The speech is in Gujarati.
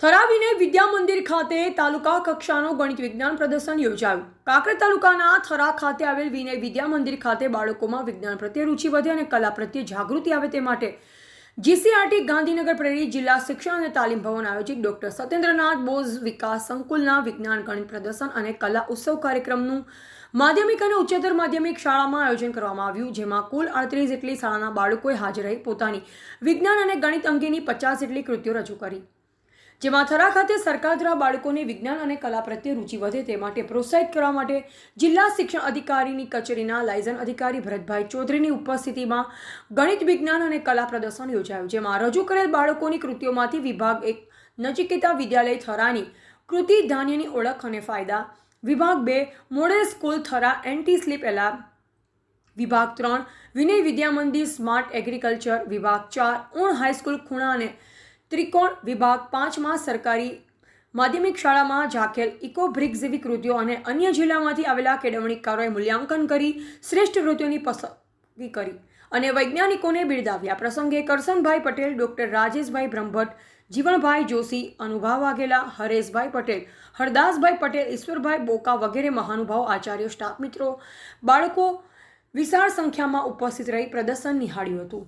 થરાવીને વિદ્યા મંદિર ખાતે તાલુકા કક્ષાનું ગણિત વિજ્ઞાન પ્રદર્શન યોજાયું. કાંકરેજ તાલુકાના થરા ખાતે આવેલ વિનય વિદ્યા મંદિર ખાતે બાળકોમાં વિજ્ઞાન પ્રત્યે રુચિ વધે અને કલા પ્રત્યે જાગૃતિ આવે તે માટે જીસીઆરટી ગાંધીનગર પ્રેરિત જિલ્લા શિક્ષણ અને તાલીમ ભવન આયોજિત ડોક્ટર સત્યેન્દ્રનાથ બોઝ વિકાસ સંકુલના વિજ્ઞાન ગણિત પ્રદર્શન અને કલા ઉત્સવ કાર્યક્રમનું માધ્યમિક અને ઉચ્ચતર માધ્યમિક શાળામાં આયોજન કરવામાં આવ્યું, જેમાં કુલ 38 જેટલી શાળાના બાળકોએ હાજર રહી પોતાની વિજ્ઞાન અને ગણિત અંગેની 50 જેટલી કૃતિઓ રજૂ કરી. જેમાં થરા ખાતે સરકાર દ્વારા બાળકોને વિજ્ઞાન અને કલા પ્રત્યે રુચિ વધે તે માટે પ્રોત્સાહિત કરવા માટે જિલ્લા શિક્ષણ અધિકારીની કચેરીના લાયઝન અધિકારી ભરતભાઈ ચૌધરીની ઉપસ્થિતિમાં ગણિત વિજ્ઞાન અને કલા પ્રદર્શન યોજાયું, જેમાં રજૂ કરેલ બાળકોની કૃતિઓમાંથી વિભાગ 1 નચિકેતા વિદ્યાલય થરાની કૃતિ ધાન્યની ઓળખ અને ફાયદા, વિભાગ 2 model school Thara anti sleep alarm, વિભાગ 3 વિનય વિદ્યા મંદિર સ્માર્ટ એગ્રીકલ્ચર, વિભાગ 4 ઊણ હાઈસ્કૂલ ખૂણા અને ત્રિકોણ, વિભાગ 5માં સરકારી માધ્યમિક શાળામાં ઝાંખેલ ઇકો બ્રિક્સ જેવી કૃતિઓ અને અન્ય જિલ્લામાંથી આવેલા કેળવણીકારોએ મૂલ્યાંકન કરી શ્રેષ્ઠ કૃતિઓની પસંદગી કરી અને વૈજ્ઞાનિકોને બિરદાવ્યા. પ્રસંગે કરસનભાઈ પટેલ, ડોક્ટર રાજેશભાઈ બ્રહ્મભટ્ટ, જીવણભાઈ જોશી, અનુભવ વાઘેલા, હરેશભાઈ પટેલ, હરદાસભાઈ પટેલ, ઈશ્વરભાઈ બોકા વગેરે મહાનુભાવો, આચાર્યો, સ્ટાફ મિત્રો, બાળકો વિશાળ સંખ્યામાં ઉપસ્થિત રહી પ્રદર્શન નિહાળ્યું હતું.